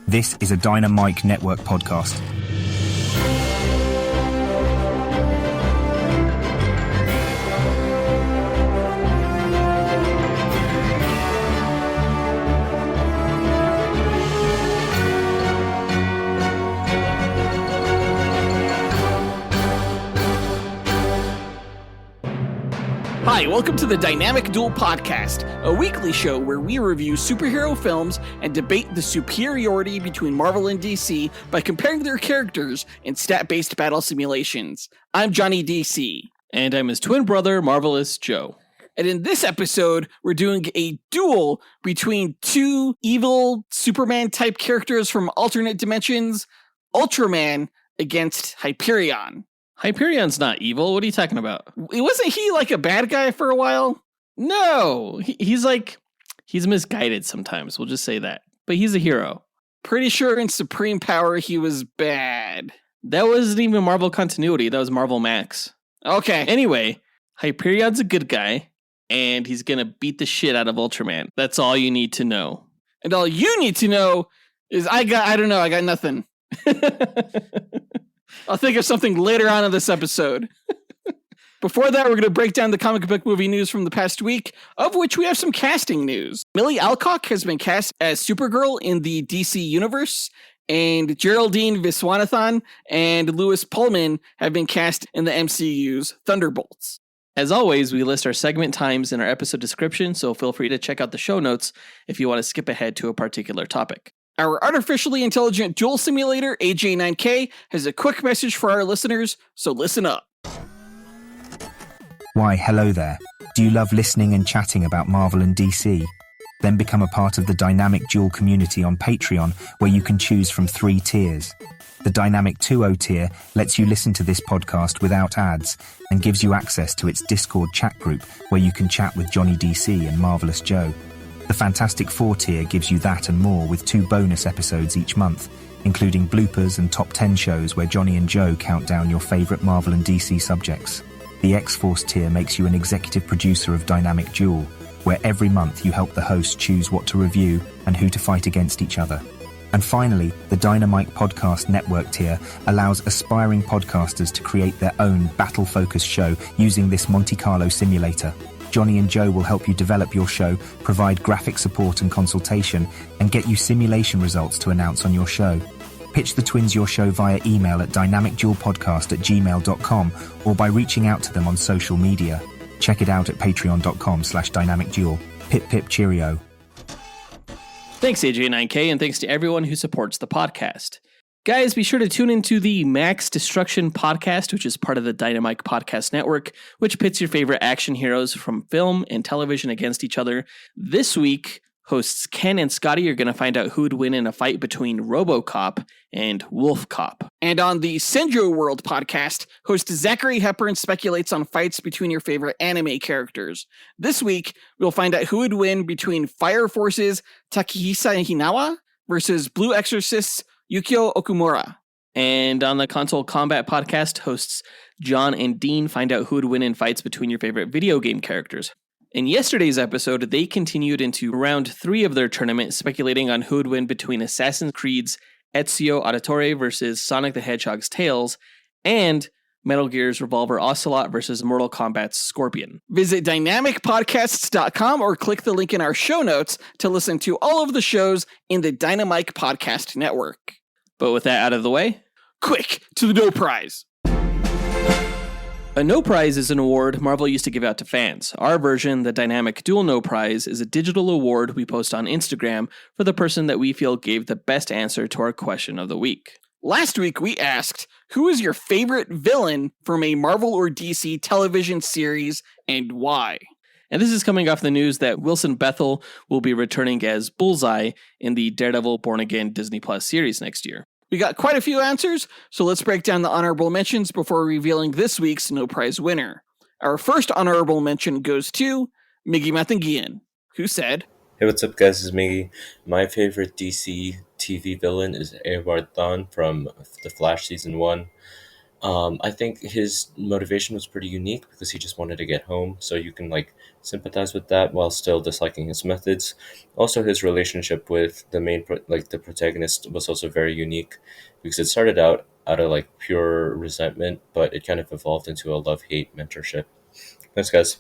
This is a Dynamite Network podcast. Hi, welcome to the Dynamic Duel podcast, a weekly show where we review superhero films and debate the superiority between Marvel and DC by comparing their characters in stat-based battle simulations. I'm Johnny DC. And I'm his twin brother, Marvelous Joe. And in this episode, we're doing a duel between two evil Superman-type characters from alternate dimensions, Ultraman against Hyperion. Hyperion's not evil. What are you talking about? Wasn't he like a bad guy for a while? No, he's misguided sometimes. We'll just say that. But he's a hero. Pretty sure in Supreme Power he was bad. That wasn't even Marvel continuity. That was Marvel Max. Okay. Anyway, Hyperion's a good guy, and he's gonna beat the shit out of Ultraman. That's all you need to know. And all you need to know is I got nothing. I'll think of something later on in this episode. Before that, we're going to break down the comic book movie news from the past week, of which we have some casting news. Millie Alcock has been cast as Supergirl in the DC universe, and Geraldine, Viswanathan, and Louis Pullman have been cast in the MCU's Thunderbolts. As always, we list our segment times in our episode description, so feel free to check out the show notes if you want to skip ahead to a particular topic. Our artificially intelligent duel simulator, AJ9K, has a quick message for our listeners, so listen up. Why, hello there. Do you love listening and chatting about Marvel and DC? Then become a part of the Dynamic Duel community on Patreon, where you can choose from 3 tiers. The Dynamic 2.0 tier lets you listen to this podcast without ads and gives you access to its Discord chat group, where you can chat with Johnny DC and Marvelous Joe. The Fantastic 4 tier gives you that and more with 2 bonus episodes each month, including bloopers and top 10 shows where Johnny and Joe count down your favourite Marvel and DC subjects. The X-Force tier makes you an executive producer of Dynamic Duel, where every month you help the host choose what to review and who to fight against each other. And finally, the Dynamite Podcast Network tier allows aspiring podcasters to create their own battle-focused show using this Monte Carlo simulator. Johnny and Joe will help you develop your show, provide graphic support and consultation, and get you simulation results to announce on your show. Pitch the twins your show via email at dynamicduelpodcast@gmail.com or by reaching out to them on social media. Check it out at patreon.com/dynamicduel. Pip pip cheerio. Thanks, AJ9K, and thanks to everyone who supports the podcast. Guys, be sure to tune into the Max Destruction podcast, which is part of the Dynamite Podcast Network, which pits your favorite action heroes from film and television against each other. This week, hosts Ken and Scotty are going to find out who would win in a fight between RoboCop and Wolf Cop. And on the Senjo World podcast, host Zachary Hepburn speculates on fights between your favorite anime characters. This week, we'll find out who would win between Fire Force's Takehisa Hinawa versus Blue Exorcist's Yukio Okumura. And on the Console Combat podcast, hosts John and Dean find out who would win in fights between your favorite video game characters. In yesterday's episode, they continued into round 3 of their tournament, speculating on who would win between Assassin's Creed's Ezio Auditore versus Sonic the Hedgehog's Tails, and Metal Gear's Revolver Ocelot versus Mortal Kombat's Scorpion. Visit dynamicpodcasts.com or click the link in our show notes to listen to all of the shows in the Dynamite Podcast Network. But with that out of the way, quick to the No Prize. A No Prize is an award Marvel used to give out to fans. Our version, the Dynamic Duel No Prize, is a digital award we post on Instagram for the person that we feel gave the best answer to our question of the week. Last week we asked, who is your favorite villain from a Marvel or DC television series and why? And this is coming off the news that Wilson Bethel will be returning as Bullseye in the Daredevil Born Again Disney Plus series next year. We got quite a few answers, so let's break down the honorable mentions before revealing this week's No Prize winner. Our first honorable mention goes to Miggy Matanguihan, who said, Hey, what's up, guys? This is Miggy. My favorite DC TV villain is Eobard Thawne from The Flash Season 1. I think his motivation was pretty unique because he just wanted to get home, so you can like sympathize with that while still disliking his methods. Also, his relationship with the the protagonist was also very unique because it started out of like pure resentment, but it kind of evolved into a love-hate mentorship. Thanks, guys.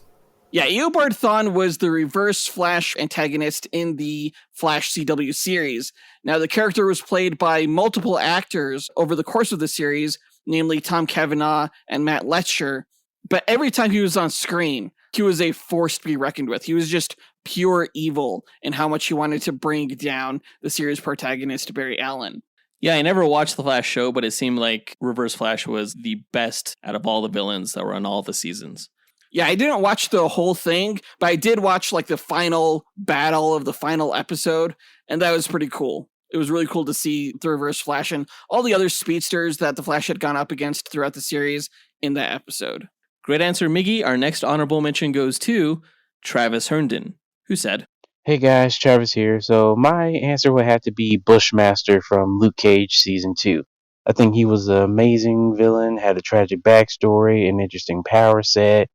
Yeah, Eobard Thawne was the Reverse Flash antagonist in the Flash CW series. Now, the character was played by multiple actors over the course of the series, namely Tom Cavanaugh and Matt Letcher. But every time he was on screen, he was a force to be reckoned with. He was just pure evil in how much he wanted to bring down the series protagonist, Barry Allen. Yeah, I never watched the Flash show, but it seemed like Reverse Flash was the best out of all the villains that were on all the seasons. Yeah, I didn't watch the whole thing, but I did watch like the final battle of the final episode, and that was pretty cool. It was really cool to see the Reverse Flash and all the other speedsters that the Flash had gone up against throughout the series in that episode. Great answer, Miggy. Our next honorable mention goes to Travis Herndon, who said, Hey guys, Travis here. So my answer would have to be Bushmaster from Luke Cage Season 2. I think he was an amazing villain, had a tragic backstory, an interesting power set.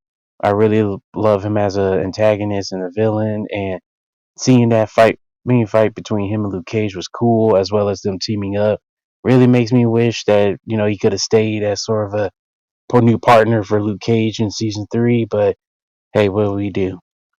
I really love him as an antagonist and a villain, and seeing that fight between him and Luke Cage was cool, as well as them teaming up. Really makes me wish that, he could have stayed as sort of a new partner for Luke Cage in Season 3, but hey, what do we do?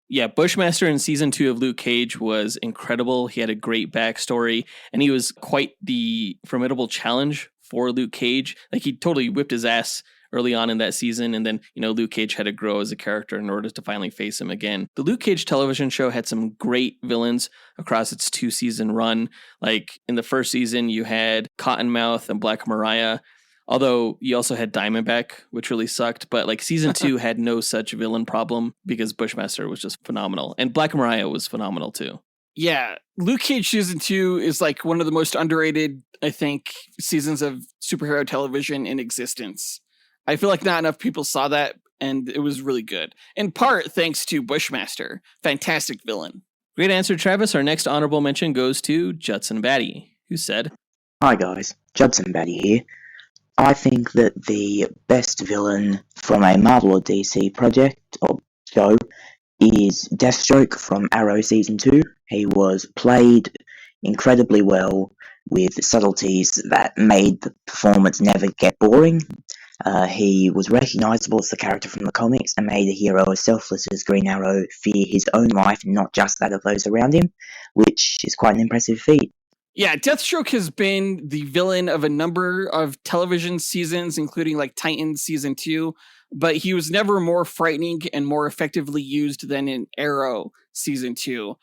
Yeah, Bushmaster in season 2 of Luke Cage was incredible. He had a great backstory, and he was quite the formidable challenge for Luke Cage. Like, he totally whipped his ass early on in that season, and then, Luke Cage had to grow as a character in order to finally face him again. The Luke Cage television show had some great villains across its 2-season run. Like, in the first season, you had Cottonmouth and Black Mariah, although you also had Diamondback, which really sucked. But like season 2 had no such villain problem because Bushmaster was just phenomenal. And Black Mariah was phenomenal too. Yeah, Luke Cage season 2 is like one of the most underrated, I think, seasons of superhero television in existence. I feel like not enough people saw that, and it was really good. In part thanks to Bushmaster. Fantastic villain. Great answer, Travis. Our next honorable mention goes to Judson Batty, who said, Hi guys, Judson Batty here. I think that the best villain from a Marvel or DC project or show is Deathstroke from Arrow Season 2. He was played incredibly well with subtleties that made the performance never get boring. He was recognisable as the character from the comics and made a hero as selfless as Green Arrow fear his own life, not just that of those around him, which is quite an impressive feat. Yeah, Deathstroke has been the villain of a number of television seasons, including like Titans Season 2, but he was never more frightening and more effectively used than in Arrow Season 2.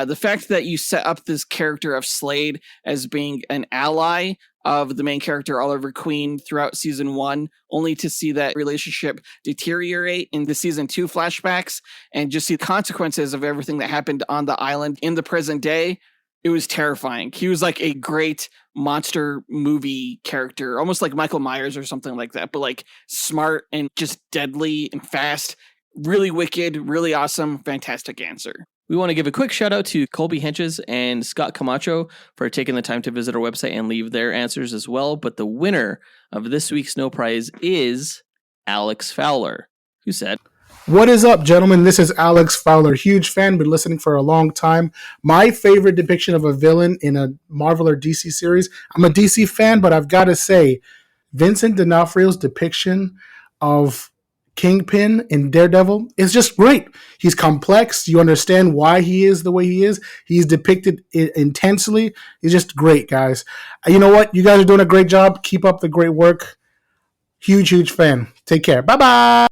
The fact that you set up this character of Slade as being an ally of the main character, Oliver Queen, throughout Season 1, only to see that relationship deteriorate in the Season 2 flashbacks and just see the consequences of everything that happened on the island in the present day. It was terrifying. He was like a great monster movie character, almost like Michael Myers or something like that, but like smart and just deadly and fast. Really wicked, really awesome, fantastic answer. We want to give a quick shout out to Colby Henches and Scott Camacho for taking the time to visit our website and leave their answers as well. But the winner of this week's No Prize is Alex Fowler, who said, What is up, gentlemen? This is Alex Fowler. Huge fan, been listening for a long time. My favorite depiction of a villain in a Marvel or DC series, I'm a DC fan, but I've got to say, Vincent D'Onofrio's depiction of Kingpin in Daredevil is just great. He's complex. You understand why he is the way he is. He's depicted intensely. He's just great, guys. You know what? You guys are doing a great job. Keep up the great work. Huge fan. Take care. Bye-bye.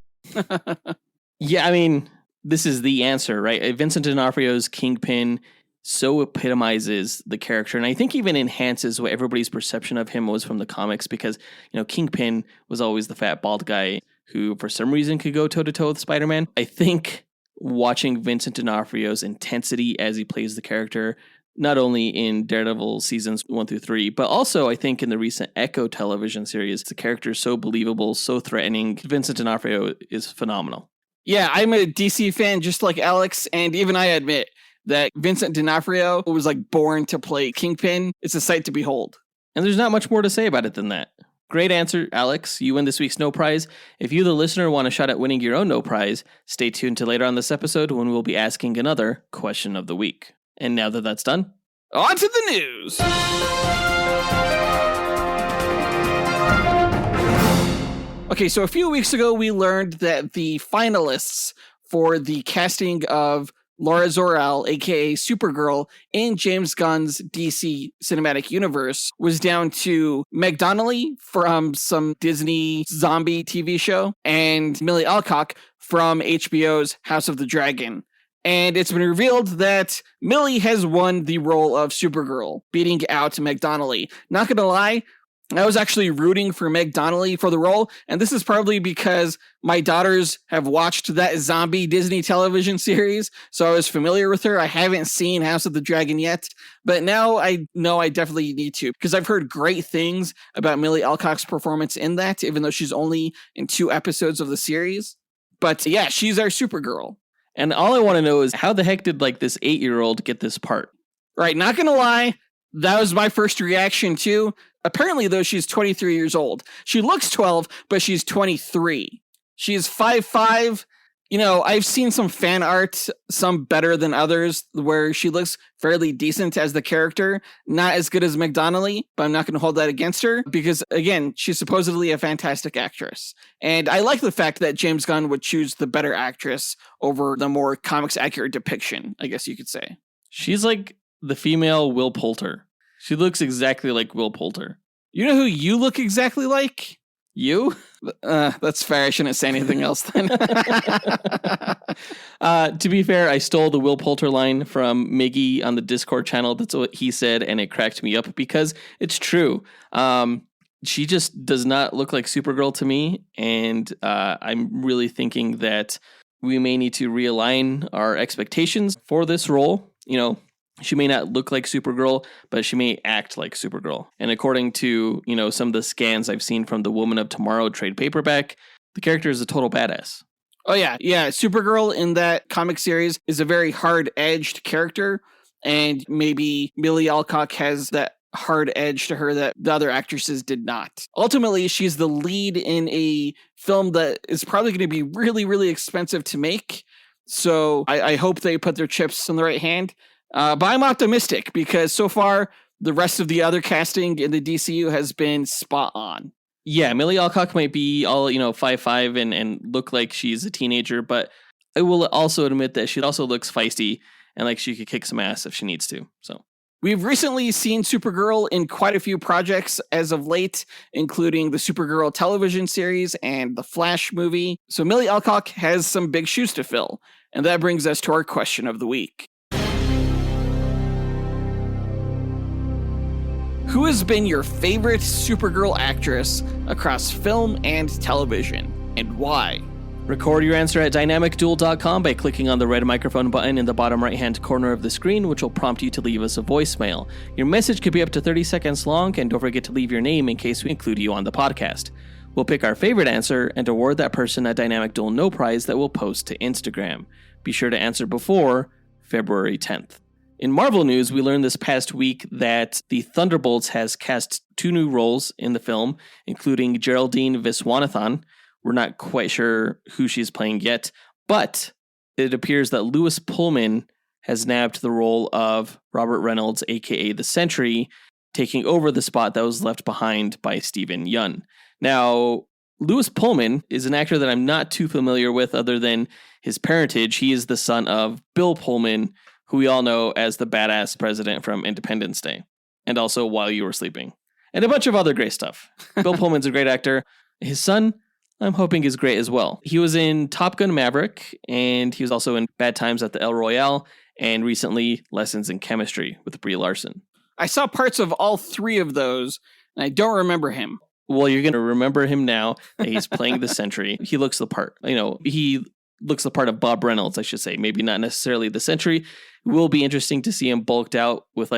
Yeah, I mean, this is the answer, right? Vincent D'Onofrio's Kingpin so epitomizes the character, and I think even enhances what everybody's perception of him was from the comics, because, Kingpin was always the fat, bald guy who, for some reason, could go toe-to-toe with Spider-Man. I think watching Vincent D'Onofrio's intensity as he plays the character, not only in Daredevil seasons 1 through 3, but also I think in the recent Echo television series, the character is so believable, so threatening. Vincent D'Onofrio is phenomenal. Yeah, I'm a DC fan just like Alex, and even I admit that Vincent D'Onofrio was like born to play Kingpin. It's a sight to behold. And there's not much more to say about it than that. Great answer, Alex. You win this week's No Prize. If you, the listener, want a shot at winning your own No Prize, stay tuned to later on this episode when we'll be asking another question of the week. And now that that's done, on to the news. Okay, so a few weeks ago, we learned that the finalists for the casting of Laura Zor-El, aka Supergirl, in James Gunn's DC Cinematic Universe was down to Meg Donnelly from some Disney zombie TV show and Millie Alcock from HBO's House of the Dragon. And it's been revealed that Millie has won the role of Supergirl, beating out Meg Donnelly. Not gonna lie, I was actually rooting for Meg Donnelly for the role, and this is probably because my daughters have watched that zombie Disney television series, so I was familiar with her. I haven't seen House of the Dragon yet, but now I know I definitely need to, because I've heard great things about Millie Alcock's performance in that, even though she's only in 2 episodes of the series. But yeah, she's our Supergirl. And all I want to know is how the heck did this 8-year-old get this part? Right, not gonna lie, that was my first reaction too. Apparently, though, she's 23 years old. She looks 12, but she's 23. She's 5'5". I've seen some fan art, some better than others, where she looks fairly decent as the character. Not as good as Meg Donnelly, but I'm not going to hold that against her because, again, she's supposedly a fantastic actress. And I like the fact that James Gunn would choose the better actress over the more comics-accurate depiction, I guess you could say. She's like the female Will Poulter. She looks exactly like Will Poulter. You know who you look exactly like? You? That's fair. I shouldn't say anything else then. To be fair, I stole the Will Poulter line from Miggy on the Discord channel. That's what he said, and it cracked me up because it's true. She just does not look like Supergirl to me, and I'm really thinking that we may need to realign our expectations for this role. She may not look like Supergirl, but she may act like Supergirl. And according to, some of the scans I've seen from the Woman of Tomorrow trade paperback, the character is a total badass. Oh, yeah. Yeah. Supergirl in that comic series is a very hard-edged character. And maybe Millie Alcock has that hard edge to her that the other actresses did not. Ultimately, she's the lead in a film that is probably going to be really, really expensive to make. So I hope they put their chips in the right hand. But I'm optimistic because so far the rest of the other casting in the DCU has been spot on. Yeah, Millie Alcock might be all 5'5" and look like she's a teenager, but I will also admit that she also looks feisty and like she could kick some ass if she needs to. So we've recently seen Supergirl in quite a few projects as of late, including the Supergirl television series and the Flash movie. So Millie Alcock has some big shoes to fill, and that brings us to our question of the week. Who has been your favorite Supergirl actress across film and television, and why? Record your answer at dynamicduel.com by clicking on the red microphone button in the bottom right-hand corner of the screen, which will prompt you to leave us a voicemail. Your message could be up to 30 seconds long, and don't forget to leave your name in case we include you on the podcast. We'll pick our favorite answer and award that person a Dynamic Duel No Prize that we'll post to Instagram. Be sure to answer before February 10th. In Marvel news, we learned this past week that the Thunderbolts has cast 2 new roles in the film, including Geraldine Viswanathan. We're not quite sure who she's playing yet, but it appears that Lewis Pullman has nabbed the role of Robert Reynolds, aka the Sentry, taking over the spot that was left behind by Stephen Yeun. Now, Lewis Pullman is an actor that I'm not too familiar with other than his parentage. He is the son of Bill Pullman, who we all know as the badass president from Independence Day, and also While You Were Sleeping, and a bunch of other great stuff. Bill Pullman's a great actor. His son, I'm hoping, is great as well. He was in Top Gun Maverick, and he was also in Bad Times at the El Royale, and recently Lessons in Chemistry with Brie Larson. I saw parts of all 3 of those, and I don't remember him. Well, you're going to remember him now that he's playing the Sentry. He looks the part. He looks the part of Bob Reynolds, I should say. Maybe not necessarily the Sentry. It will be interesting to see him bulked out with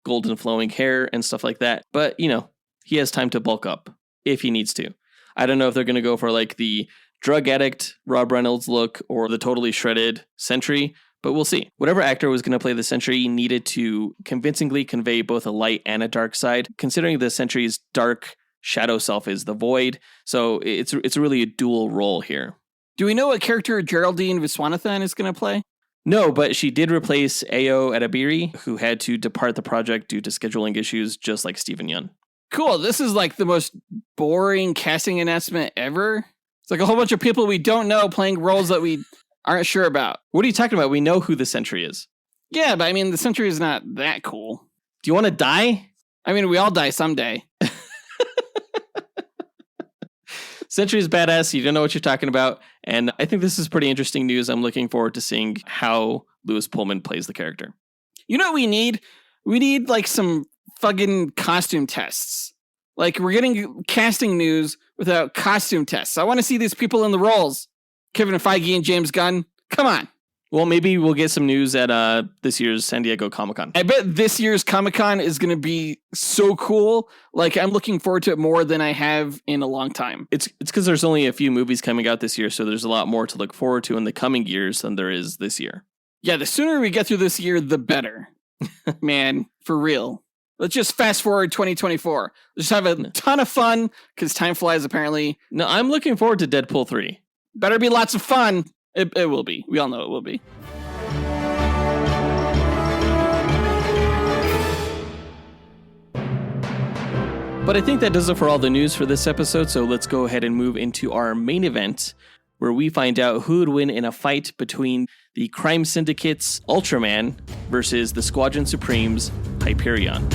golden flowing hair and stuff like that. But, he has time to bulk up if he needs to. I don't know if they're going to go for the drug addict Rob Reynolds look or the totally shredded Sentry, but we'll see. Whatever actor was going to play the Sentry needed to convincingly convey both a light and a dark side. Considering the Sentry's dark shadow self is the Void. So it's really a dual role here. Do we know what character Geraldine Viswanathan is going to play? No, but she did replace Ayo Edabiri, who had to depart the project due to scheduling issues, just like Stephen Yeun. Cool. This is like the most boring casting announcement ever. It's like a whole bunch of people we don't know playing roles that we aren't sure about. What are you talking about? We know who the Sentry is. Yeah, but I mean, the Sentry is not that cool. Do you want to die? I mean, we all die someday. Sentry is badass. You don't know what you're talking about. And I think this is pretty interesting news. I'm looking forward to seeing how Louis Pullman plays the character. You know what we need? We need like some fucking costume tests. Like we're getting casting news without costume tests. I want to see these people in the roles. Kevin Feige and James Gunn. Come on. Well, maybe we'll get some news at this year's San Diego Comic-Con. I bet this year's Comic-Con is going to be so cool. Like, I'm looking forward to it more than I have in a long time. It's because there's only a few movies coming out this year, so there's a lot more to look forward to in the coming years than there is this year. Yeah, the sooner we get through this year, the better. Man, for real. Let's just fast forward 2024. Let's just have a ton of fun, because time flies, apparently. No, I'm looking forward to Deadpool 3. Better be lots of fun. It will be. We all know it will be. But I think that does it for all the news for this episode, so let's go ahead and move into our main event, where we find out who would win in a fight between the Crime Syndicate's Ultraman versus the Squadron Supreme's Hyperion.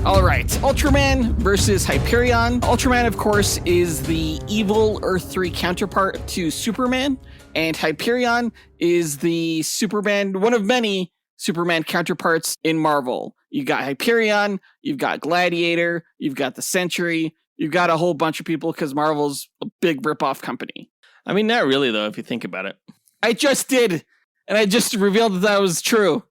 All right, Ultraman versus Hyperion. Ultraman, of course, is the evil Earth 3 counterpart to Superman, and Hyperion is the Superman, one of many Superman counterparts in Marvel. You got Hyperion, you've got Gladiator, you've got the Sentry, you've got a whole bunch of people because Marvel's a big ripoff company. I mean, not really, though, if you think about it. I just did, and I just revealed that was true.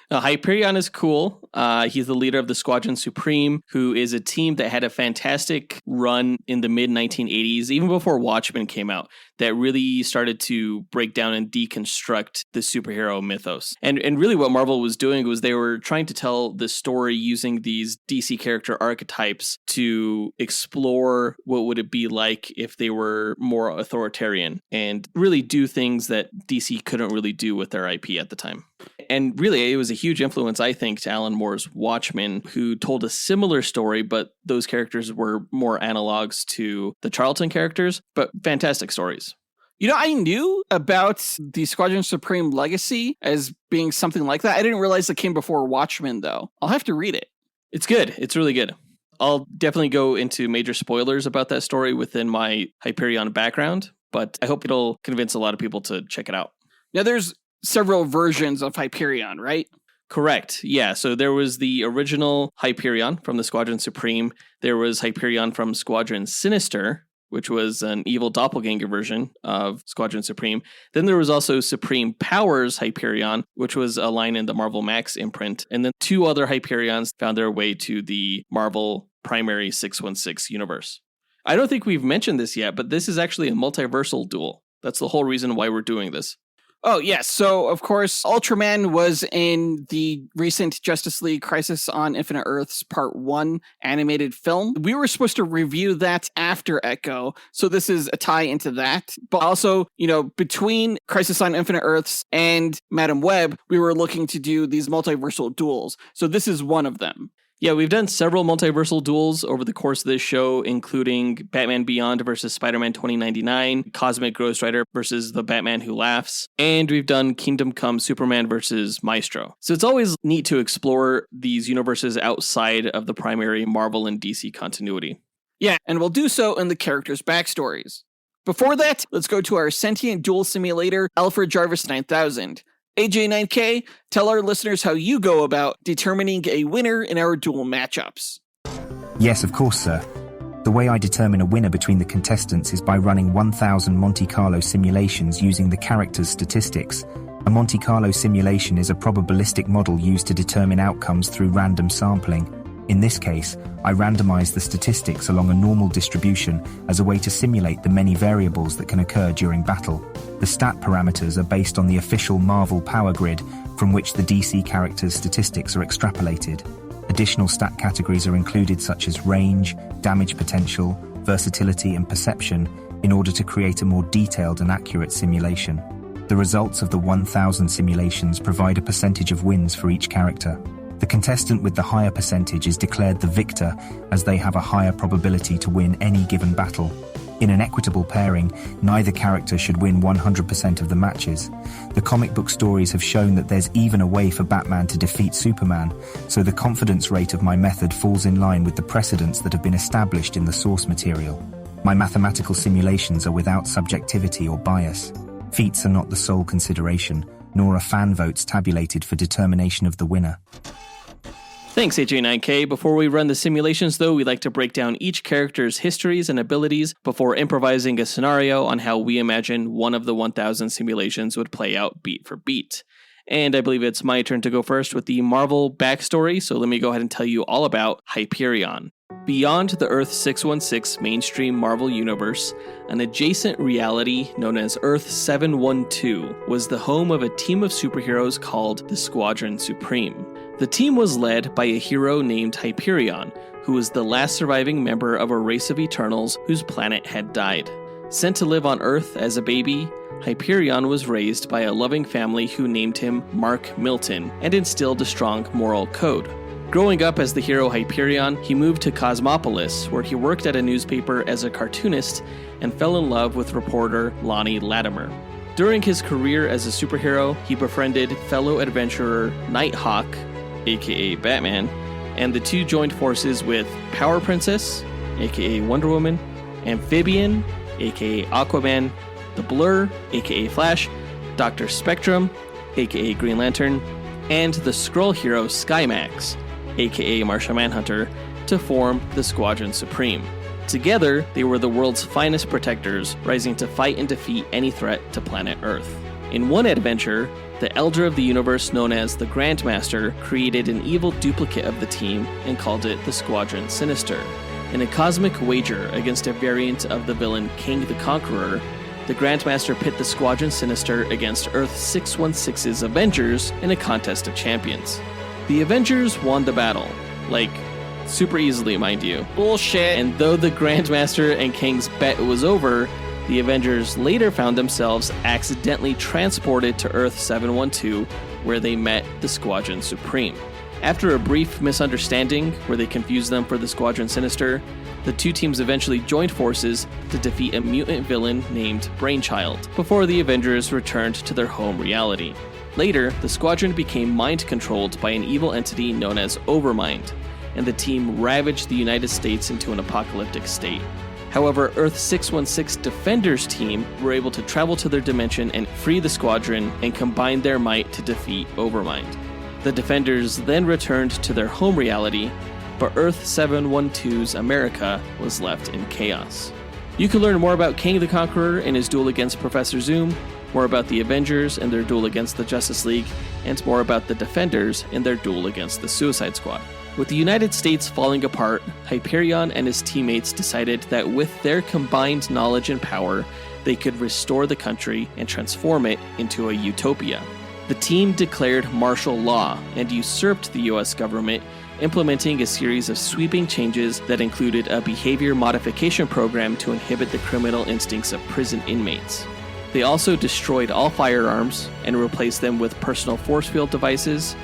Now, Hyperion is cool. He's the leader of the Squadron Supreme, who is a team that had a fantastic run in the mid-1980s, even before Watchmen came out, that really started to break down and deconstruct the superhero mythos. And really what Marvel was doing was they were trying to tell the story using these DC character archetypes to explore what would it be like if they were more authoritarian and really do things that DC couldn't really do with their IP at the time. And really, it was a huge influence, I think, to Alan Moore's Watchmen, who told a similar story, but those characters were more analogs to the Charlton characters, but fantastic stories. You know, I knew about the Squadron Supreme legacy as being something like that. I didn't realize it came before Watchmen, though. I'll have to read it. It's good. It's really good. I'll definitely go into major spoilers about that story within my Hyperion background, but I hope it'll convince a lot of people to check it out. Now, there's several versions of Hyperion, right? Correct. Yeah. So there was the original Hyperion from the Squadron Supreme. There was Hyperion from Squadron Sinister, which was an evil doppelganger version of Squadron Supreme. Then there was also Supreme Powers Hyperion, which was a line in the Marvel Max imprint. And then two other Hyperions found their way to the Marvel primary 616 universe. I don't think we've mentioned this yet, but this is actually a multiversal duel. That's the whole reason why we're doing this. Oh, yes. So, of course, Ultraman was in the recent Justice League Crisis on Infinite Earths Part 1 animated film. We were supposed to review that after Echo, so this is a tie into that. But also, you know, between Crisis on Infinite Earths and Madam Web, we were looking to do these multiversal duels. So this is one of them. Yeah, we've done several multiversal duels over the course of this show, including Batman Beyond versus Spider-Man 2099, Cosmic Ghost Rider versus the Batman Who Laughs, and we've done Kingdom Come Superman versus Maestro. So it's always neat to explore these universes outside of the primary Marvel and DC continuity. Yeah, and we'll do so in the characters' backstories. Before that, let's go to our sentient duel simulator, Alfred Jarvis 9000. AJ9K, tell our listeners how you go about determining a winner in our duel matchups. Yes, of course, sir. The way I determine a winner between the contestants is by running 1,000 Monte Carlo simulations using the character's statistics. A Monte Carlo simulation is a probabilistic model used to determine outcomes through random sampling. In this case, I randomized the statistics along a normal distribution as a way to simulate the many variables that can occur during battle. The stat parameters are based on the official Marvel power grid from which the DC characters' statistics are extrapolated. Additional stat categories are included such as range, damage potential, versatility and perception in order to create a more detailed and accurate simulation. The results of the 1,000 simulations provide a percentage of wins for each character. The contestant with the higher percentage is declared the victor, as they have a higher probability to win any given battle. In an equitable pairing, neither character should win 100% of the matches. The comic book stories have shown that there's even a way for Batman to defeat Superman, so the confidence rate of my method falls in line with the precedents that have been established in the source material. My mathematical simulations are without subjectivity or bias. Feats are not the sole consideration, nor are fan votes tabulated for determination of the winner. Thanks, AJ9K. Before we run the simulations, though, we like to break down each character's histories and abilities before improvising a scenario on how we imagine one of the 1,000 simulations would play out beat for beat. And I believe it's my turn to go first with the Marvel backstory, so let me go ahead and tell you all about Hyperion. Beyond the Earth 616 mainstream Marvel universe, an adjacent reality known as Earth 712 was the home of a team of superheroes called the Squadron Supreme. The team was led by a hero named Hyperion, who was the last surviving member of a race of Eternals whose planet had died. Sent to live on Earth as a baby, Hyperion was raised by a loving family who named him Mark Milton and instilled a strong moral code. Growing up as the hero Hyperion, he moved to Cosmopolis, where he worked at a newspaper as a cartoonist and fell in love with reporter Lonnie Latimer. During his career as a superhero, he befriended fellow adventurer Nighthawk, aka Batman, and the two joined forces with Power Princess, aka Wonder Woman, Amphibian, aka Aquaman, the Blur, aka Flash, Dr. Spectrum, aka Green Lantern, and the Skrull hero Skymax, aka Martian Manhunter, to form the Squadron Supreme. Together, they were the world's finest protectors, rising to fight and defeat any threat to planet Earth. In one adventure, the Elder of the Universe known as the Grandmaster created an evil duplicate of the team and called it the Squadron Sinister. In a cosmic wager against a variant of the villain King the Conqueror, the Grandmaster pit the Squadron Sinister against Earth 616's Avengers in a contest of champions. The Avengers won the battle, like, super easily, mind you. Bullshit! And though the Grandmaster and King's bet was over, the Avengers later found themselves accidentally transported to Earth 712, where they met the Squadron Supreme. After a brief misunderstanding where they confused them for the Squadron Sinister, the two teams eventually joined forces to defeat a mutant villain named Brainchild, before the Avengers returned to their home reality. Later, the Squadron became mind-controlled by an evil entity known as Overmind, and the team ravaged the United States into an apocalyptic state. However, Earth 616 Defenders team were able to travel to their dimension and free the Squadron and combine their might to defeat Overmind. The Defenders then returned to their home reality, but Earth 712's America was left in chaos. You can learn more about King the Conqueror and his duel against Professor Zoom, more about the Avengers and their duel against the Justice League, and more about the Defenders and their duel against the Suicide Squad. With the United States falling apart, Hyperion and his teammates decided that with their combined knowledge and power, they could restore the country and transform it into a utopia. The team declared martial law and usurped the US government, implementing a series of sweeping changes that included a behavior modification program to inhibit the criminal instincts of prison inmates. They also destroyed all firearms and replaced them with personal force field devices,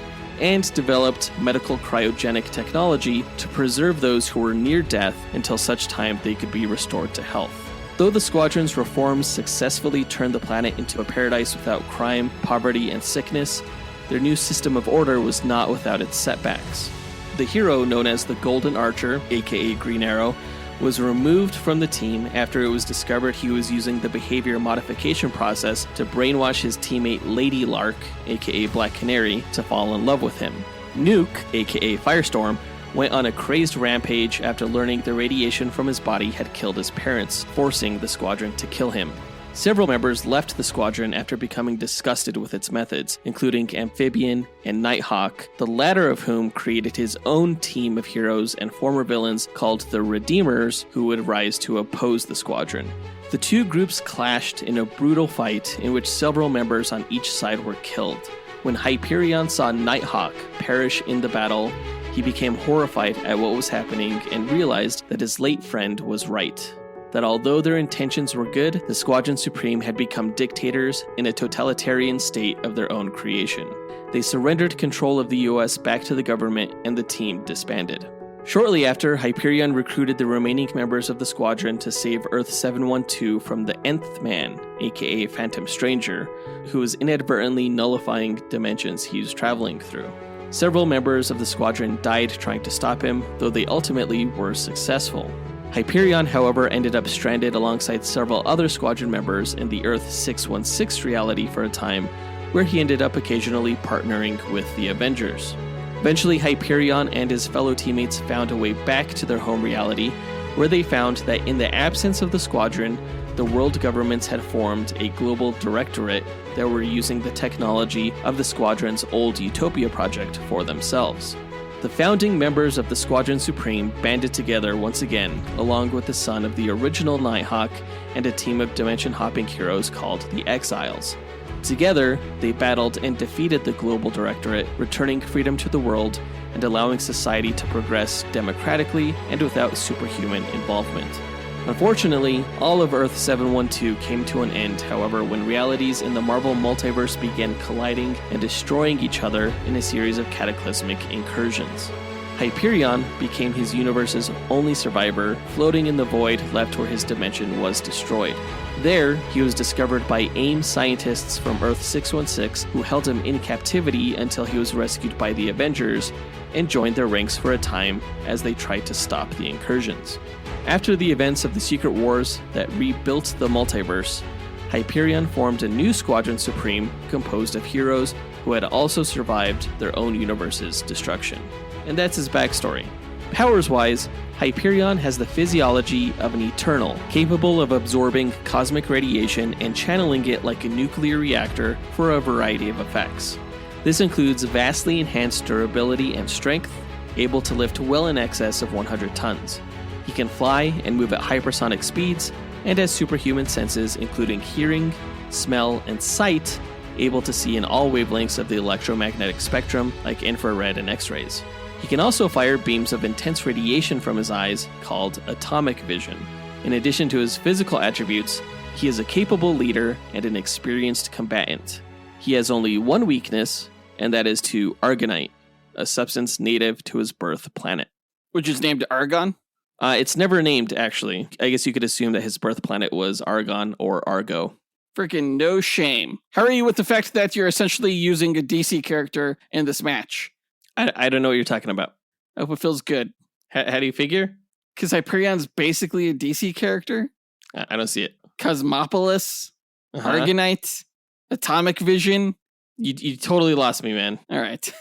and developed medical cryogenic technology to preserve those who were near death until such time they could be restored to health. Though the Squadron's reforms successfully turned the planet into a paradise without crime, poverty, and sickness, their new system of order was not without its setbacks. The hero known as the Golden Archer, aka Green Arrow, was removed from the team after it was discovered he was using the behavior modification process to brainwash his teammate Lady Lark, aka Black Canary, to fall in love with him. Nuke, aka Firestorm, went on a crazed rampage after learning the radiation from his body had killed his parents, forcing the Squadron to kill him. Several members left the squadron after becoming disgusted with its methods, including Amphibian and Nighthawk, the latter of whom created his own team of heroes and former villains called the Redeemers, who would rise to oppose the squadron. The two groups clashed in a brutal fight in which several members on each side were killed. When Hyperion saw Nighthawk perish in the battle, he became horrified at what was happening and realized that his late friend was right. That although their intentions were good, the Squadron Supreme had become dictators in a totalitarian state of their own creation. They surrendered control of the US back to the government and the team disbanded. Shortly after, Hyperion recruited the remaining members of the squadron to save Earth 712 from the Nth Man, aka Phantom Stranger, who was inadvertently nullifying dimensions he was traveling through. Several members of the squadron died trying to stop him, though they ultimately were successful. Hyperion, however, ended up stranded alongside several other squadron members in the Earth 616 reality for a time, where he ended up occasionally partnering with the Avengers. Eventually, Hyperion and his fellow teammates found a way back to their home reality, where they found that in the absence of the squadron, the world governments had formed a global directorate that were using the technology of the squadron's old Utopia project for themselves. The founding members of the Squadron Supreme banded together once again, along with the son of the original Nighthawk and a team of dimension-hopping heroes called the Exiles. Together, they battled and defeated the Global Directorate, returning freedom to the world and allowing society to progress democratically and without superhuman involvement. Unfortunately, all of Earth 712 came to an end, however, when realities in the Marvel multiverse began colliding and destroying each other in a series of cataclysmic incursions. Hyperion became his universe's only survivor, floating in the void left where his dimension was destroyed. There, he was discovered by AIM scientists from Earth 616 who held him in captivity until he was rescued by the Avengers and joined their ranks for a time as they tried to stop the incursions. After the events of the Secret Wars that rebuilt the multiverse, Hyperion formed a new Squadron Supreme composed of heroes who had also survived their own universe's destruction. And that's his backstory. Powers-wise, Hyperion has the physiology of an Eternal, capable of absorbing cosmic radiation and channeling it like a nuclear reactor for a variety of effects. This includes vastly enhanced durability and strength, able to lift well in excess of 100 tons. He can fly and move at hypersonic speeds, and has superhuman senses including hearing, smell, and sight, able to see in all wavelengths of the electromagnetic spectrum like infrared and X-rays. He can also fire beams of intense radiation from his eyes called atomic vision. In addition to his physical attributes, he is a capable leader and an experienced combatant. He has only one weakness, and that is to Argonite, a substance native to his birth planet. Which is named Argon? It's never named, actually. I guess you could assume that his birth planet was Argon or Argo. Freaking no shame. How are you with the fact that you're essentially using a DC character in this match? I don't know what you're talking about. I hope it feels good. How do you figure? Because Hyperion's basically a DC character. I don't see it. Cosmopolis, Argonite, Atomic Vision. You totally lost me, man. All right.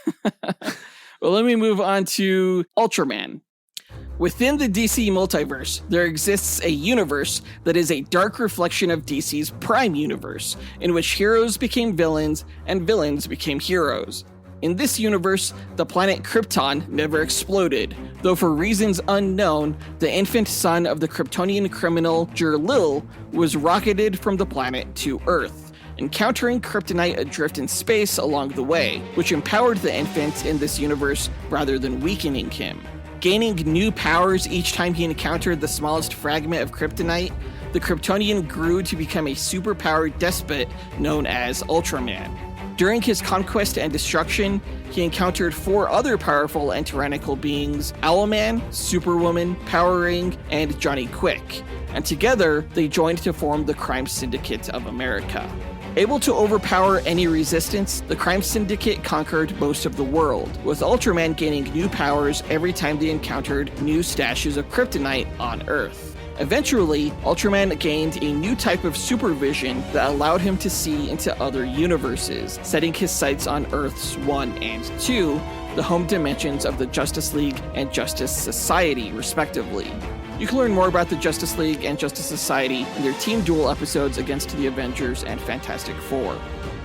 Well, let me move on to Ultraman. Within the DC multiverse, there exists a universe that is a dark reflection of DC's Prime universe, in which heroes became villains and villains became heroes. In this universe, the planet Krypton never exploded, though for reasons unknown, the infant son of the Kryptonian criminal Geraldine was rocketed from the planet to Earth, encountering kryptonite adrift in space along the way, which empowered the infant in this universe rather than weakening him. Gaining new powers each time he encountered the smallest fragment of kryptonite, the Kryptonian grew to become a superpowered despot known as Ultraman. During his conquest and destruction, he encountered 4 other powerful and tyrannical beings, Owlman, Superwoman, Power Ring, and Johnny Quick, and together they joined to form the Crime Syndicate of America. Able to overpower any resistance, the Crime Syndicate conquered most of the world, with Ultraman gaining new powers every time they encountered new stashes of kryptonite on Earth. Eventually, Ultraman gained a new type of supervision that allowed him to see into other universes, setting his sights on Earths 1 and 2, the home dimensions of the Justice League and Justice Society, respectively. You can learn more about the Justice League and Justice Society in their Team Duel episodes against the Avengers and Fantastic Four.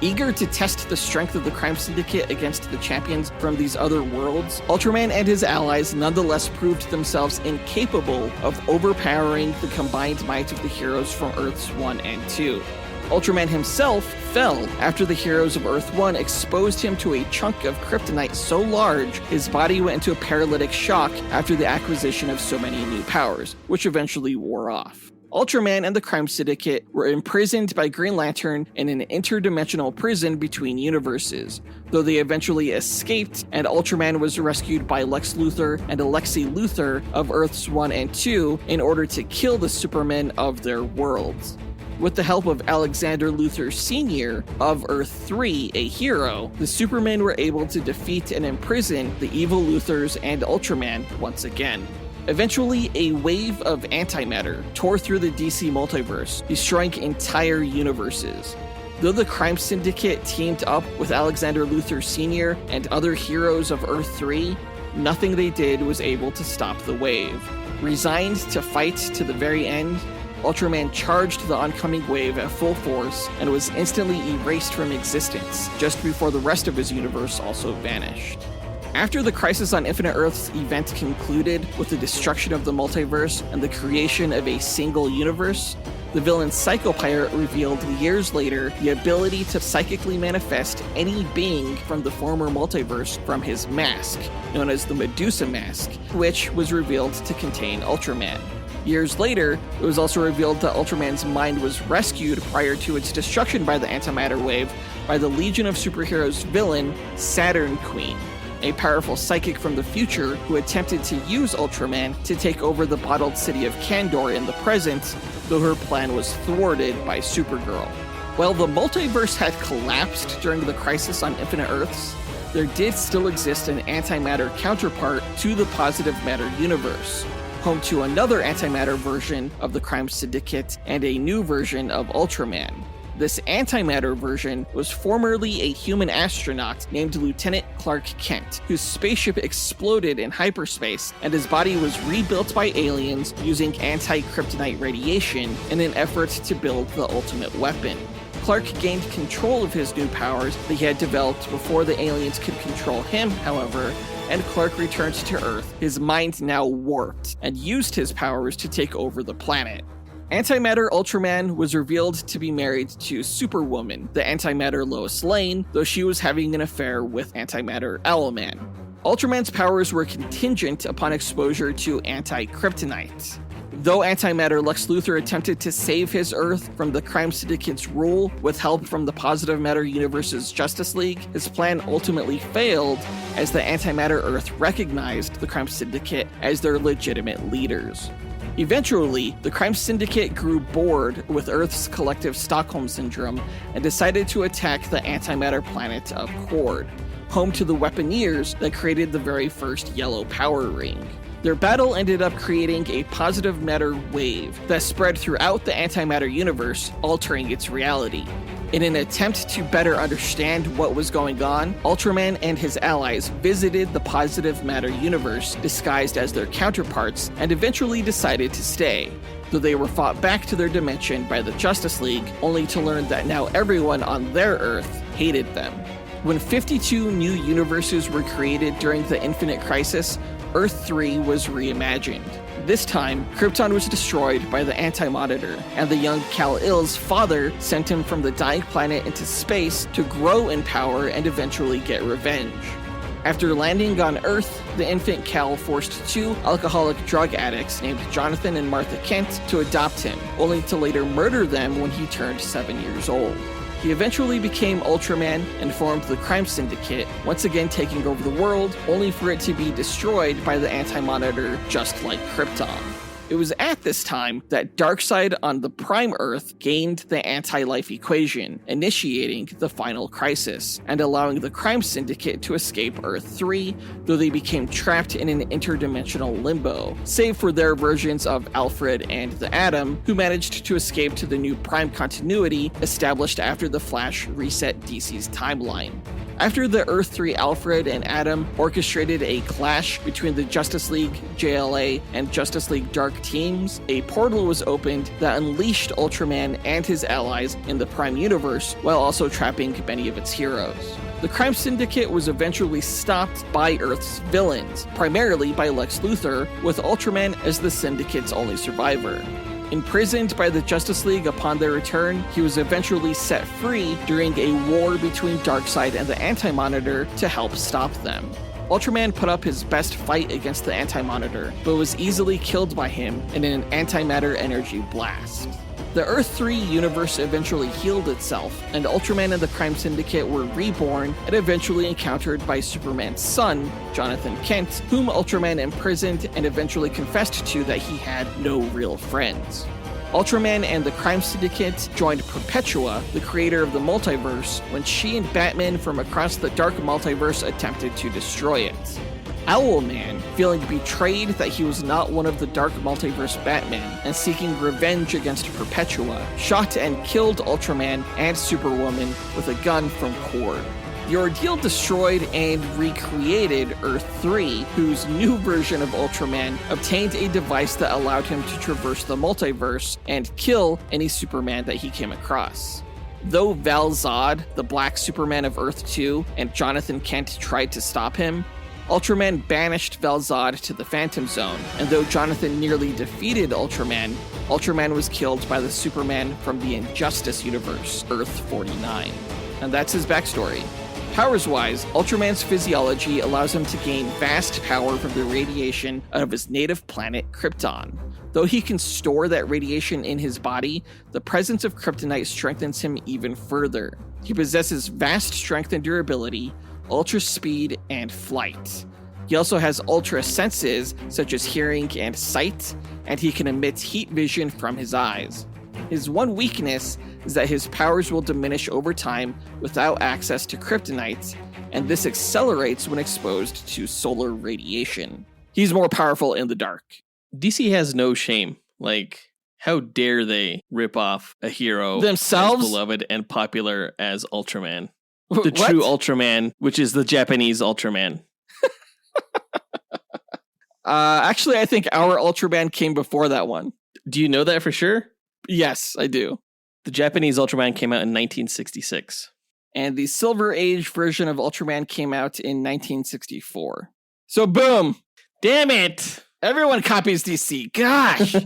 Eager to test the strength of the crime syndicate against the champions from these other worlds, Ultraman and his allies nonetheless proved themselves incapable of overpowering the combined might of the heroes from Earths 1 and 2. Ultraman himself fell after the heroes of Earth 1 exposed him to a chunk of kryptonite so large his body went into a paralytic shock after the acquisition of so many new powers, which eventually wore off. Ultraman and the Crime Syndicate were imprisoned by Green Lantern in an interdimensional prison between universes, though they eventually escaped and Ultraman was rescued by Lex Luthor and Alexei Luthor of Earths 1 and 2 in order to kill the Supermen of their worlds. With the help of Alexander Luthor Sr. of Earth 3, a hero, the Supermen were able to defeat and imprison the evil Luthors and Ultraman once again. Eventually, a wave of antimatter tore through the DC multiverse, destroying entire universes. Though the Crime Syndicate teamed up with Alexander Luthor Sr. and other heroes of Earth 3, nothing they did was able to stop the wave. Resigned to fight to the very end, Ultraman charged the oncoming wave at full force and was instantly erased from existence, just before the rest of his universe also vanished. After the Crisis on Infinite Earths event concluded with the destruction of the multiverse and the creation of a single universe, the villain Psycho Pirate revealed years later the ability to psychically manifest any being from the former multiverse from his mask, known as the Medusa Mask, which was revealed to contain Ultraman. Years later, it was also revealed that Ultraman's mind was rescued prior to its destruction by the antimatter wave by the Legion of Superheroes villain, Saturn Queen, a powerful psychic from the future who attempted to use Ultraman to take over the bottled city of Kandor in the present, though her plan was thwarted by Supergirl. While the multiverse had collapsed during the Crisis on Infinite Earths, there did still exist an antimatter counterpart to the positive matter universe, home to another antimatter version of the Crime Syndicate and a new version of Ultraman. This antimatter version was formerly a human astronaut named Lieutenant Clark Kent, whose spaceship exploded in hyperspace and his body was rebuilt by aliens using anti-kryptonite radiation in an effort to build the ultimate weapon. Clark gained control of his new powers that he had developed before the aliens could control him, however, and Clark returned to Earth, his mind now warped, and used his powers to take over the planet. Antimatter Ultraman was revealed to be married to Superwoman, the antimatter Lois Lane, though she was having an affair with antimatter Owlman. Ultraman's powers were contingent upon exposure to anti-kryptonite. Though antimatter Lex Luthor attempted to save his Earth from the Crime Syndicate's rule with help from the Positive Matter Universe's Justice League, his plan ultimately failed as the antimatter Earth recognized the Crime Syndicate as their legitimate leaders. Eventually, the Crime Syndicate grew bored with Earth's collective Stockholm Syndrome and decided to attack the antimatter planet of Cord, home to the Weaponeers that created the very first Yellow Power Ring. Their battle ended up creating a positive matter wave that spread throughout the antimatter universe, altering its reality. In an attempt to better understand what was going on, Ultraman and his allies visited the positive matter universe disguised as their counterparts and eventually decided to stay, though they were fought back to their dimension by the Justice League, only to learn that now everyone on their Earth hated them. When 52 new universes were created during the Infinite Crisis, Earth 3 was reimagined. This time, Krypton was destroyed by the Anti-Monitor, and the young Kal-Il's father sent him from the dying planet into space to grow in power and eventually get revenge. After landing on Earth, the infant Kal forced two alcoholic drug addicts named Jonathan and Martha Kent to adopt him, only to later murder them when he turned 7 years old. He eventually became Ultraman and formed the Crime Syndicate, once again taking over the world, only for it to be destroyed by the Anti-Monitor, just like Krypton. It was at this time that Darkseid on the Prime Earth gained the anti-life equation, initiating the final crisis, and allowing the Crime Syndicate to escape Earth 3, though they became trapped in an interdimensional limbo, save for their versions of Alfred and the Atom, who managed to escape to the new Prime continuity established after the Flash reset DC's timeline. After the Earth 3 Alfred and Adam orchestrated a clash between the Justice League JLA and Justice League Dark teams, a portal was opened that unleashed Ultraman and his allies in the Prime Universe while also trapping many of its heroes. The crime syndicate was eventually stopped by Earth's villains, primarily by Lex Luthor, with Ultraman as the syndicate's only survivor. Imprisoned by the Justice League upon their return, he was eventually set free during a war between Darkseid and the Anti-Monitor to help stop them. Ultraman put up his best fight against the Anti-Monitor, but was easily killed by him in an antimatter energy blast. The Earth 3 universe eventually healed itself, and Ultraman and the Crime Syndicate were reborn and eventually encountered by Superman's son, Jonathan Kent, whom Ultraman imprisoned and eventually confessed to that he had no real friends. Ultraman and the Crime Syndicate joined Perpetua, the creator of the multiverse, when she and Batman from across the dark multiverse attempted to destroy it. Owlman, feeling betrayed that he was not one of the Dark Multiverse Batmen and seeking revenge against Perpetua, shot and killed Ultraman and Superwoman with a gun from Cord. The ordeal destroyed and recreated Earth 3, whose new version of Ultraman obtained a device that allowed him to traverse the multiverse and kill any Superman that he came across. Though Val Zod, the Black Superman of Earth 2, and Jonathan Kent tried to stop him, Ultraman banished Val-Zod to the Phantom Zone, and though Jonathan nearly defeated Ultraman, Ultraman was killed by the Superman from the Injustice universe, Earth 49. And that's his backstory. Powers-wise, Ultraman's physiology allows him to gain vast power from the radiation out of his native planet, Krypton. Though he can store that radiation in his body, the presence of kryptonite strengthens him even further. He possesses vast strength and durability, ultra speed, and flight. He also has ultra senses, such as hearing and sight, and he can emit heat vision from his eyes. His one weakness is that his powers will diminish over time without access to kryptonite, and this accelerates when exposed to solar radiation. He's more powerful in the dark. DC has no shame. Like, how dare they rip off a hero themselves, as beloved and popular as Ultraman? The true Ultraman, which is the Japanese Ultraman. Actually, I think our Ultraman came before that one. Do you know that for sure? Yes, I do. The Japanese Ultraman came out in 1966. And the Silver Age version of Ultraman came out in 1964. So boom! Damn it! Everyone copies DC. Gosh!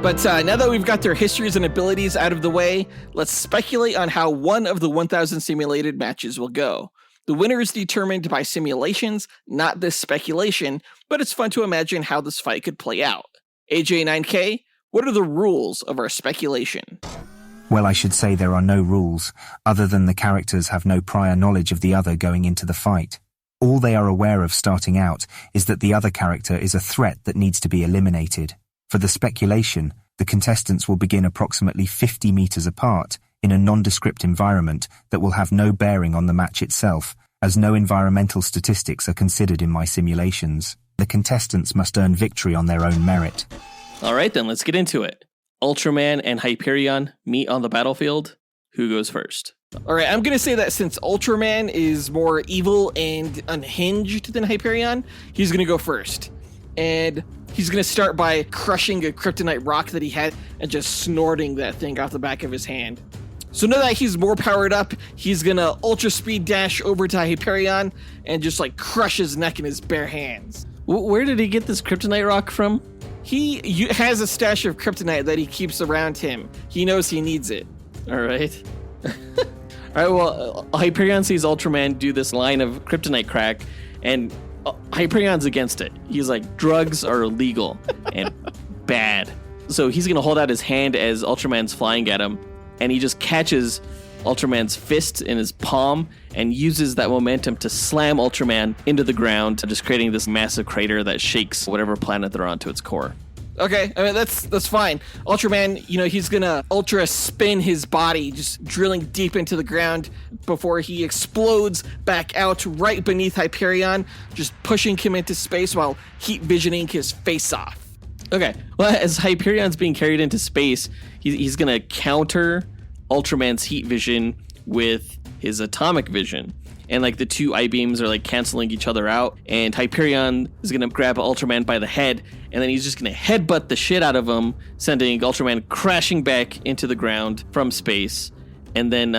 But now that we've got their histories and abilities out of the way, let's speculate on how one of the 1,000 simulated matches will go. The winner is determined by simulations, not this speculation, but it's fun to imagine how this fight could play out. AJ9K, what are the rules of our speculation? Well, I should say there are no rules, other than the characters have no prior knowledge of the other going into the fight. All they are aware of starting out is that the other character is a threat that needs to be eliminated. For the speculation, the contestants will begin approximately 50 meters apart in a nondescript environment that will have no bearing on the match itself, as no environmental statistics are considered in my simulations. The contestants must earn victory on their own merit. All right, then let's get into it. Ultraman and Hyperion meet on the battlefield. Who goes first? All right, I'm going to say that since Ultraman is more evil and unhinged than Hyperion, he's going to go first. And he's going to start by crushing a kryptonite rock that he had and just snorting that thing off the back of his hand. So now that he's more powered up, he's going to ultra speed dash over to Hyperion and just like crush his neck in his bare hands. Where did he get this kryptonite rock from? He has a stash of kryptonite that he keeps around him. He knows he needs it. All right. All right, well, Hyperion sees Ultraman do this line of kryptonite crack, and Hyperion's against it. He's like, drugs are illegal and bad. So he's going to hold out his hand as Ultraman's flying at him, and he just catches Ultraman's fist in his palm and uses that momentum to slam Ultraman into the ground, just creating this massive crater that shakes whatever planet they're on to its core. Okay, I mean, that's fine. Ultraman, he's gonna ultra spin his body, just drilling deep into the ground before he explodes back out right beneath Hyperion, just pushing him into space while heat visioning his face off. Okay, well, as Hyperion's being carried into space, he's going to counter Ultraman's heat vision with his atomic vision. And like the two I-beams are like canceling each other out. And Hyperion is going to grab Ultraman by the head. And then he's just going to headbutt the shit out of him, sending Ultraman crashing back into the ground from space. And then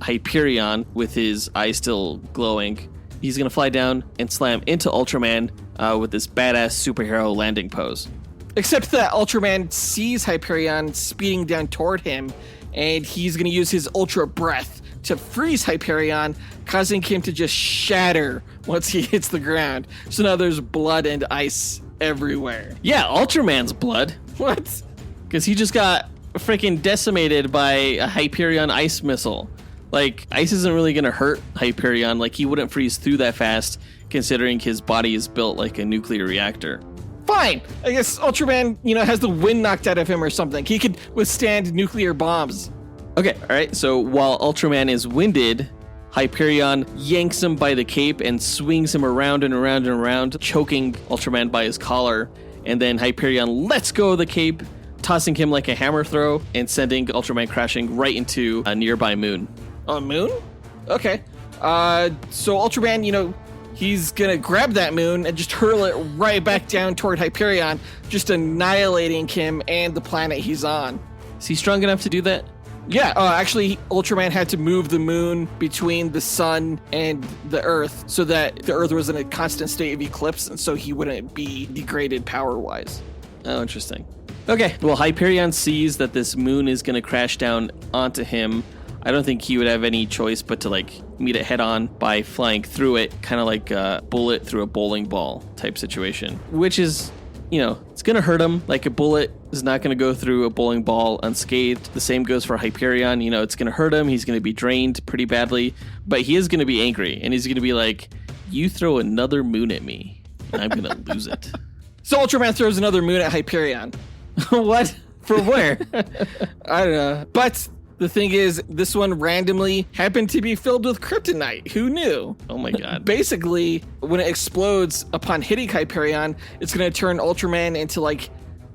Hyperion, with his eyes still glowing, he's going to fly down and slam into Ultraman with this badass superhero landing pose. Except that Ultraman sees Hyperion speeding down toward him, and he's going to use his Ultra Breath to freeze Hyperion, causing him to just shatter once he hits the ground. So now there's blood and ice everywhere. Yeah, Ultraman's blood. What? Because he just got freaking decimated by a Hyperion ice missile. Like, ice isn't really going to hurt Hyperion. Like, he wouldn't freeze through that fast, considering his body is built like a nuclear reactor. Fine. I guess Ultraman, has the wind knocked out of him or something. He could withstand nuclear bombs. Okay, all right. So while Ultraman is winded, Hyperion yanks him by the cape and swings him around and around and around, choking Ultraman by his collar. And then Hyperion lets go of the cape, tossing him like a hammer throw and sending Ultraman crashing right into a nearby moon. A moon? Okay. So Ultraman, he's gonna grab that moon and just hurl it right back down toward Hyperion, just annihilating him and the planet he's on. Is he strong enough to do that? Yeah, actually, Ultraman had to move the moon between the sun and the Earth so that the Earth was in a constant state of eclipse, and so he wouldn't be degraded power-wise. Oh, interesting. Okay, well, Hyperion sees that this moon is going to crash down onto him. I don't think he would have any choice but to, meet it head-on by flying through it, kind of like a bullet through a bowling ball type situation, which is, it's going to hurt him. Like, a bullet is not going to go through a bowling ball unscathed. The same goes for Hyperion. It's going to hurt him. He's going to be drained pretty badly, but he is going to be angry, and he's going to be like, you throw another moon at me, and I'm going to lose it. So Ultraman throws another moon at Hyperion. What? For where? I don't know. But the thing is, this one randomly happened to be filled with kryptonite. Who knew? Oh my god. Basically, when it explodes upon hitting Hyperion, it's going to turn Ultraman into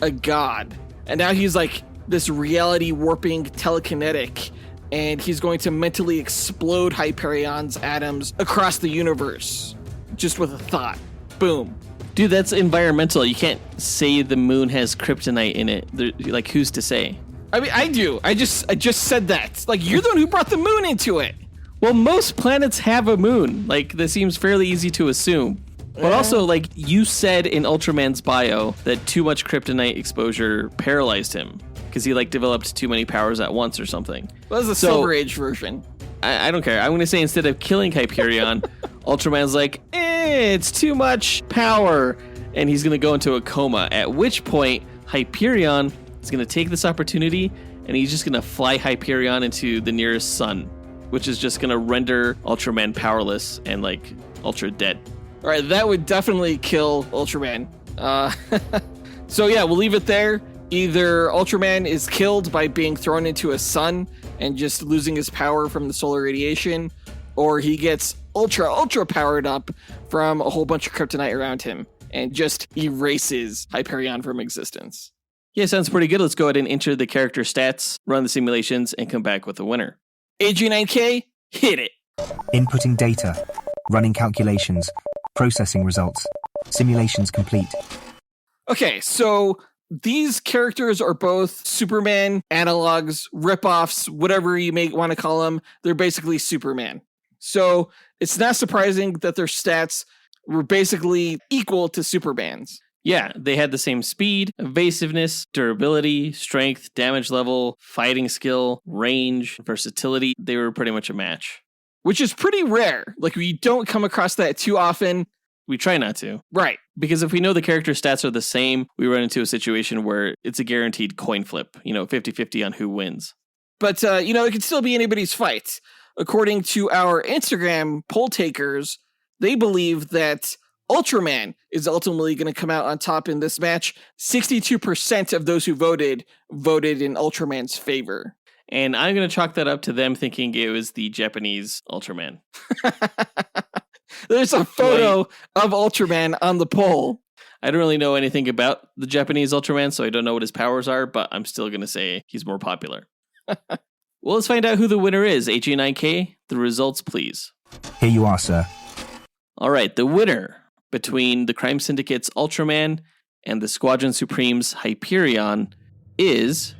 a god. And now he's this reality warping telekinetic, and he's going to mentally explode Hyperion's atoms across the universe just with a thought. Boom. Dude, that's environmental. You can't say the moon has kryptonite in it. Who's to say? I mean, I do. I just said that. You're the one who brought the moon into it. Well, most planets have a moon. That seems fairly easy to assume. But also, you said in Ultraman's bio that too much kryptonite exposure paralyzed him because he developed too many powers at once or something. Well, that's the Silver Age version. I don't care. I'm going to say instead of killing Hyperion, Ultraman's it's too much power. And he's going to go into a coma, at which point Hyperion is going to take this opportunity and he's just going to fly Hyperion into the nearest sun, which is just going to render Ultraman powerless and ultra dead. All right, that would definitely kill Ultraman. So yeah, we'll leave it there. Either Ultraman is killed by being thrown into a sun and just losing his power from the solar radiation, or he gets ultra powered up from a whole bunch of kryptonite around him and just erases Hyperion from existence. Yeah, sounds pretty good. Let's go ahead and enter the character stats, run the simulations, and come back with a winner. AG9K, hit it. Inputting data, running calculations, processing results, simulations complete. Okay, so these characters are both Superman analogs, ripoffs, whatever you may want to call them. They're basically Superman. So it's not surprising that their stats were basically equal to Superman's. Yeah, they had the same speed, evasiveness, durability, strength, damage level, fighting skill, range, versatility. They were pretty much a match. Which is pretty rare. We don't come across that too often. We try not to. Right. Because if we know the character stats are the same, we run into a situation where it's a guaranteed coin flip, 50-50 on who wins. But, it could still be anybody's fight. According to our Instagram poll takers, they believe that Ultraman is ultimately going to come out on top in this match. 62% of those who voted in Ultraman's favor. And I'm going to chalk that up to them thinking it was the Japanese Ultraman. There's a photo of Ultraman on the poll. I don't really know anything about the Japanese Ultraman, so I don't know what his powers are, but I'm still going to say he's more popular. Well, let's find out who the winner is. AJ9K, the results, please. Here you are, sir. All right, the winner between the Crime Syndicate's Ultraman and the Squadron Supreme's Hyperion is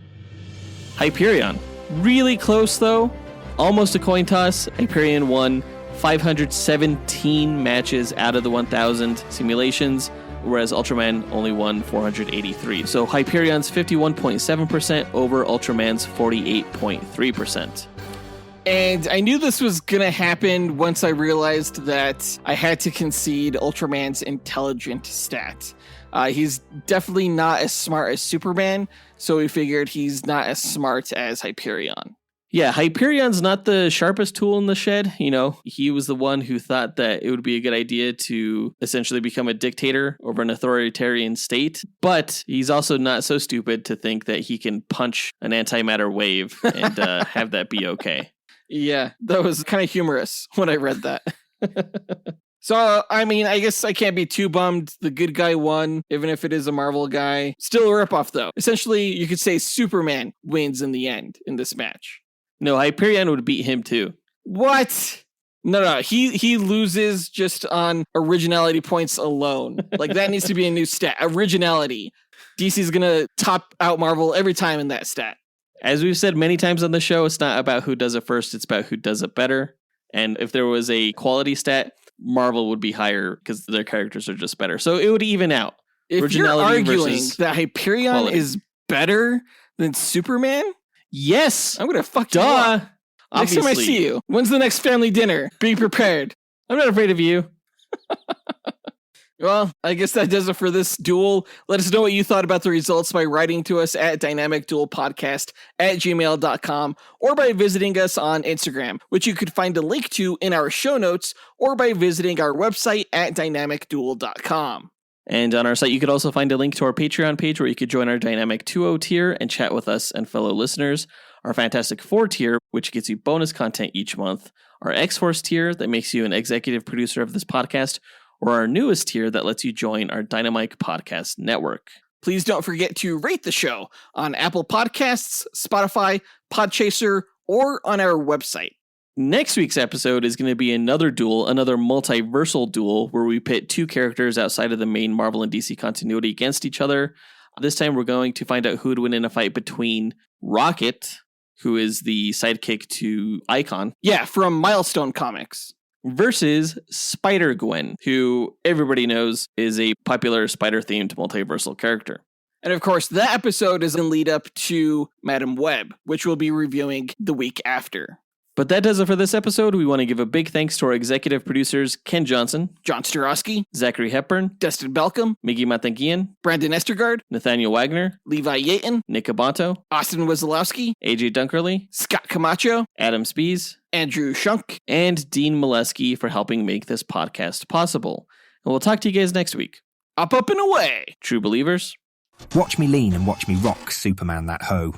Hyperion. Really close, though. Almost a coin toss. Hyperion won 517 matches out of the 1,000 simulations, whereas Ultraman only won 483. So Hyperion's 51.7% over Ultraman's 48.3%. And I knew this was going to happen once I realized that I had to concede Ultraman's intelligent stat. He's definitely not as smart as Superman, so we figured he's not as smart as Hyperion. Yeah, Hyperion's not the sharpest tool in the shed. You know, he was the one who thought that it would be a good idea to essentially become a dictator over an authoritarian state. But he's also not so stupid to think that he can punch an antimatter wave and have that be okay. Yeah, that was kind of humorous when I read that. So, I mean, I guess I can't be too bummed. The good guy won, even if it is a Marvel guy. Still a ripoff, though. Essentially, you could say Superman wins in the end in this match. No, Hyperion would beat him too. What? No, he loses just on originality points alone. Like, that needs to be a new stat. Originality. DC's gonna top out Marvel every time in that stat. As we've said many times on the show, it's not about who does it first, it's about who does it better. And if there was a quality stat, Marvel would be higher because their characters are just better. So it would even out. If you're arguing that Hyperion quality is better than Superman, yes, I'm gonna fuck you up. Next time I see you, when's the next family dinner? Be prepared. I'm not afraid of you. Well, I guess that does it for this duel. Let us know what you thought about the results by writing to us at dynamicduelpodcast@gmail.com or by visiting us on Instagram, which you could find a link to in our show notes, or by visiting our website at dynamicduel.com. And on our site, you could also find a link to our Patreon page where you could join our Dynamic 2.0 tier and chat with us and fellow listeners, our Fantastic 4 tier, which gets you bonus content each month, our X-Force tier that makes you an executive producer of this podcast, or our newest tier that lets you join our Dynamite Podcast Network. Please don't forget to rate the show on Apple Podcasts, Spotify, Podchaser, or on our website. Next week's episode is going to be another duel, another multiversal duel, where we pit two characters outside of the main Marvel and DC continuity against each other. This time we're going to find out who would win in a fight between Rocket, who is the sidekick to Icon. Yeah, from Milestone Comics. Versus Spider-Gwen, who everybody knows is a popular spider-themed multiversal character. And of course, that episode is in lead up to Madam Web, which we'll be reviewing the week after. But that does it for this episode. We want to give a big thanks to our executive producers, Ken Johnson, John Starosky, Zachary Hepburn, Dustyn Balcom, Miggy Matanguihan, Brandon Estergard, Nathaniel Wagner, Levi Yeaton, Nick Abanto, Austin Wesolowski, AJ Dunkerley, Scott Camacho, Adam Speas, Andrew Schunk, and Dean Molesky for helping make this podcast possible. And we'll talk to you guys next week. Up and away! True believers. Watch me lean and watch me rock, Superman that hoe.